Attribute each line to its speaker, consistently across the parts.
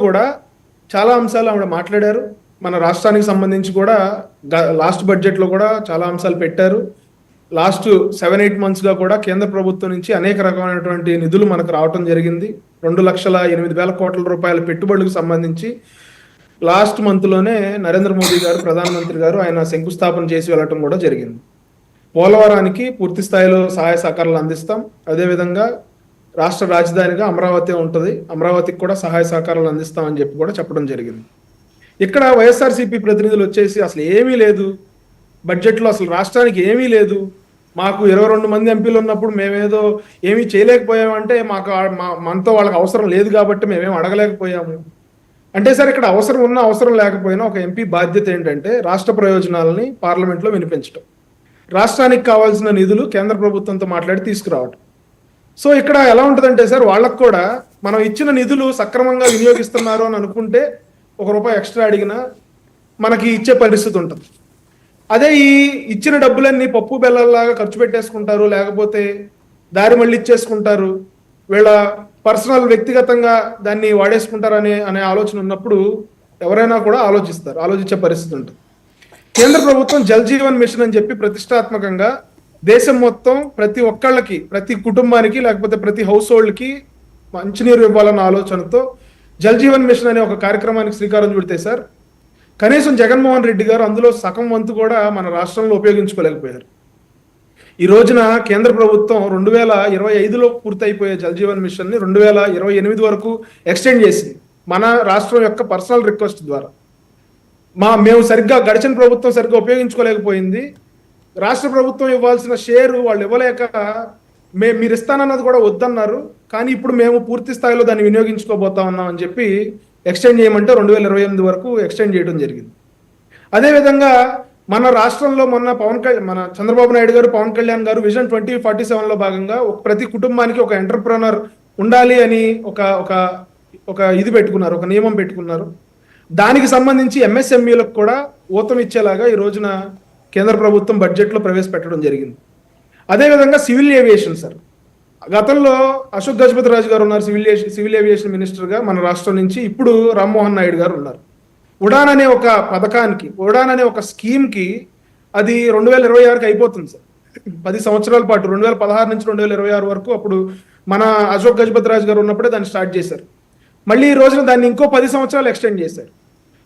Speaker 1: కూడా చాలా అంశాలు ఆవిడ మాట్లాడారు. మన రాష్ట్రానికి సంబంధించి కూడా లాస్ట్ బడ్జెట్లో కూడా చాలా అంశాలు పెట్టారు. లాస్ట్ 7-8 మంత్స్గా కూడా కేంద్ర ప్రభుత్వం నుంచి అనేక రకమైనటువంటి నిధులు మనకు రావటం జరిగింది. 2,08,000 కోట్ల రూపాయల పెట్టుబడులకు సంబంధించి లాస్ట్ మంత్లోనే నరేంద్ర మోదీ గారు, ప్రధానమంత్రి గారు ఆయన శంకుస్థాపన చేసి వెళ్ళటం కూడా జరిగింది. పోలవరానికి పూర్తి స్థాయిలో సహాయ సహకారాలు అందిస్తాం. అదేవిధంగా రాష్ట్ర రాజధానిగా అమరావతి ఉంటుంది, అమరావతికి కూడా సహాయ సహకారాలు అందిస్తామని చెప్పి కూడా చెప్పడం జరిగింది. ఇక్కడ వైఎస్ఆర్సీపీ ప్రతినిధులు వచ్చేసి అసలు ఏమీ లేదు, బడ్జెట్లో అసలు రాష్ట్రానికి ఏమీ లేదు, మాకు 22 మంది ఎంపీలు ఉన్నప్పుడు మేమేదో ఏమీ చేయలేకపోయామంటే మాకు మనతో వాళ్ళకి అవసరం లేదు కాబట్టి మేమేం అడగలేకపోయాము అంటే, సార్ ఇక్కడ అవసరం ఉన్నా అవసరం లేకపోయినా ఒక ఎంపీ బాధ్యత ఏంటంటే రాష్ట్ర ప్రయోజనాలని పార్లమెంట్లో వినిపించడం, రాష్ట్రానికి కావాల్సిన నిధులు కేంద్ర ప్రభుత్వంతో మాట్లాడి తీసుకురావడం. సో ఇక్కడ ఎలా ఉంటుందంటే సార్, వాళ్ళకు కూడా మనం ఇచ్చిన నిధులు సక్రమంగా వినియోగిస్తున్నారు అని అనుకుంటే ₹1 ఎక్స్ట్రా అడిగినా మనకి ఇచ్చే పరిస్థితి ఉంటుంది. అదే ఈ ఇచ్చిన డబ్బులన్నీ పప్పు బెల్లల్లాగా ఖర్చు పెట్టేసుకుంటారు, లేకపోతే దారి మళ్ళీ ఇచ్చేసుకుంటారు, వీళ్ళ పర్సనల్ వ్యక్తిగతంగా దాన్ని వాడేసుకుంటారు అనే ఆలోచన ఉన్నప్పుడు ఎవరైనా కూడా ఆలోచించే పరిస్థితి ఉంటుంది. కేంద్ర ప్రభుత్వం జల్ జీవన్ మిషన్ అని చెప్పి ప్రతిష్టాత్మకంగా దేశం మొత్తం ప్రతి ఒక్కళ్ళకి, ప్రతి కుటుంబానికి, లేకపోతే ప్రతి హౌస్ హోల్డ్కి మంచినీరు ఇవ్వాలన్న ఆలోచనతో జల్ జీవన్ మిషన్ అనే ఒక కార్యక్రమానికి శ్రీకారం చుడితే సార్, కనీసం జగన్మోహన్ రెడ్డి గారు అందులో సగం వంతు కూడా మన రాష్ట్రంలో ఉపయోగించుకోలేకపోయారు. ఈ రోజున కేంద్ర ప్రభుత్వం 2025లో పూర్తయిపోయే జల్ జీవన్ మిషన్ని 2028 వరకు ఎక్స్టెండ్ చేసింది మన రాష్ట్రం యొక్క పర్సనల్ రిక్వెస్ట్ ద్వారా. మేము గడిచిన ప్రభుత్వం సరిగ్గా ఉపయోగించుకోలేకపోయింది, రాష్ట్ర ప్రభుత్వం ఇవ్వాల్సిన షేరు వాళ్ళు ఇవ్వలేక మీరు ఇస్తానన్నది కూడా వద్దన్నారు, కానీ ఇప్పుడు మేము పూర్తి స్థాయిలో దాన్ని వినియోగించుకోబోతా ఉన్నాం అని చెప్పి ఎక్స్టెండ్ చేయమంటే 2028 వరకు ఎక్స్టెండ్ చేయడం జరిగింది. అదేవిధంగా మన రాష్ట్రంలో మన చంద్రబాబు నాయుడు గారు, పవన్ కళ్యాణ్ గారు విజన్ 2047లో భాగంగా ప్రతి కుటుంబానికి ఒక ఎంటర్ప్రెనర్ ఉండాలి అని ఒక ఇది పెట్టుకున్నారు, ఒక నియమం పెట్టుకున్నారు. దానికి సంబంధించి ఎంఎస్ఎంఈలకు కూడా ఊతం ఇచ్చేలాగా ఈ రోజున కేంద్ర ప్రభుత్వం బడ్జెట్లో ప్రవేశపెట్టడం జరిగింది. అదేవిధంగా సివిల్ ఏవియేషన్ సార్, గతంలో అశోక్ గజపతి రాజు గారు ఉన్నారు సివిల్ ఏవియేషన్ మినిస్టర్గా మన రాష్ట్రం నుంచి. ఇప్పుడు రామ్మోహన్ నాయుడు గారు ఉన్నారు. ఉడాన్ అనే ఒక పథకానికి, ఉడాన్ అనే ఒక స్కీమ్కి అది 2026కి అయిపోతుంది సార్. 10 సంవత్సరాల పాటు 2016 నుంచి 2026 వరకు అప్పుడు మన అశోక్ గజపతి రాజు గారు ఉన్నప్పుడే దాన్ని స్టార్ట్ చేశారు. మళ్ళీ ఈ రోజున దాన్ని ఇంకో 10 సంవత్సరాలు ఎక్స్టెండ్ చేశారు.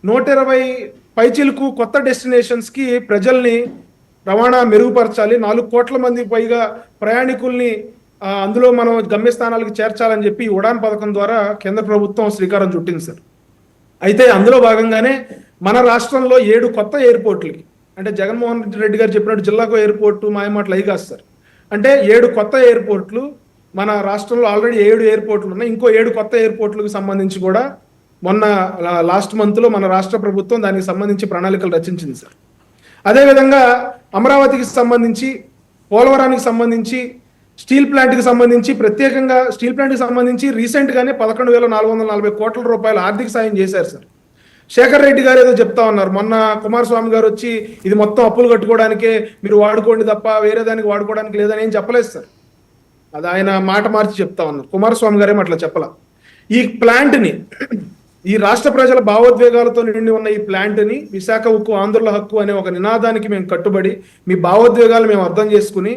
Speaker 1: 120 పైచీలకు కొత్త డెస్టినేషన్స్కి ప్రజల్ని రవాణా మెరుగుపరచాలి, 4 కోట్ల మంది పైగా ప్రయాణికుల్ని అందులో మనం గమ్యస్థానాలకు చేర్చాలని చెప్పి ఉడాన్ పథకం ద్వారా కేంద్ర ప్రభుత్వం శ్రీకారం చుట్టింది సార్. అయితే అందులో భాగంగానే మన రాష్ట్రంలో 7 కొత్త ఎయిర్పోర్ట్లకి, అంటే జగన్మోహన్ రెడ్డి గారు చెప్పినట్టు జిల్లాకు ఎయిర్పోర్టు మాయమాటలు అయి కాదు సార్, అంటే 7 కొత్త ఎయిర్పోర్ట్లు మన రాష్ట్రంలో ఆల్రెడీ 7 ఎయిర్పోర్ట్లు ఉన్నాయి. ఇంకో 7 కొత్త ఎయిర్పోర్ట్లకు సంబంధించి కూడా మొన్న లాస్ట్ మంత్లో మన రాష్ట్ర ప్రభుత్వం దానికి సంబంధించి ప్రణాళికలు రచించింది సార్. అదేవిధంగా అమరావతికి సంబంధించి, పోలవరానికి సంబంధించి, స్టీల్ ప్లాంట్కి సంబంధించి, ప్రత్యేకంగా స్టీల్ ప్లాంట్కి సంబంధించి రీసెంట్గానే 11,440 కోట్ల రూపాయల ఆర్థిక సాయం చేశారు సార్. శేఖర్ రెడ్డి గారు ఏదో చెప్తా ఉన్నారు, మొన్న కుమారస్వామి గారు వచ్చి ఇది మొత్తం అప్పులు కట్టుకోవడానికే మీరు వాడుకోండి తప్ప వేరే దానికి వాడుకోవడానికి లేదని ఏం చెప్పలేదు సార్. అది ఆయన మాట మార్చి చెప్తా ఉన్నారు. కుమారస్వామి గారేమో అట్లా చెప్పలా. ఈ ప్లాంట్ని, ఈ రాష్ట్ర ప్రజల భావోద్వేగాలతో నిండి ఉన్న ఈ ప్లాంట్ని విశాఖ ఉక్కు ఆంధ్రుల హక్కు అనే ఒక నినాదానికి మేము కట్టుబడి, మీ భావోద్వేగాలు మేము అర్థం చేసుకుని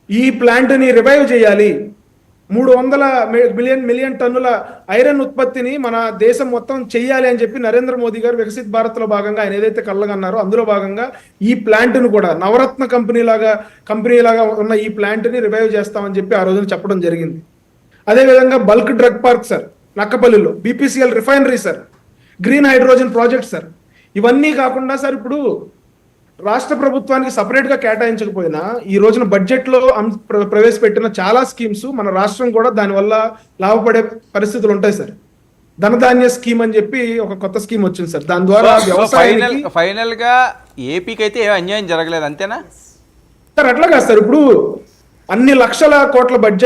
Speaker 1: ఈ ప్లాంట్ని రివైవ్ చేయాలి, 300 మిలియన్ టన్నుల ఐరన్ ఉత్పత్తిని మన దేశం మొత్తం చెయ్యాలి అని చెప్పి నరేంద్ర మోదీ గారు వికసిత్ భారత్లో భాగంగా ఆయన ఏదైతే కళ్ళగన్నారో అందులో భాగంగా ఈ ప్లాంట్ను కూడా నవరత్న కంపెనీలాగా ఉన్న ఈ ప్లాంట్ని రివైవ్ చేస్తామని చెప్పి ఆ రోజున చెప్పడం జరిగింది. అదేవిధంగా బల్క్ డ్రగ్ పార్క్ సార్ నక్కపల్లిలో, BPCL refinery sir, green hydrogen project sir, ఇవన్నీ కాకుండా సార్ ఇప్పుడు రాష్ట్ర ప్రభుత్వానికి సపరేట్గా కేటాయించకపోయినా ఈ రోజున బడ్జెట్లో ప్రవేశపెట్టిన చాలా స్కీమ్స్ మన రాష్ట్రం కూడా దానివల్ల లాభపడే పరిస్థితులు ఉంటాయి సార్. ధనధాన్య స్కీమ్ అని చెప్పి ఒక కొత్త స్కీమ్ వచ్చింది సార్, దాని ద్వారా
Speaker 2: ఫైనల్ గా ఏపీకి అయితే ఏ అన్యాయం జరగలేదు అంతేనా
Speaker 1: సార్? అట్లా కాదు సార్, ఇప్పుడు అన్ని లక్షల కోట్ల బడ్జెట్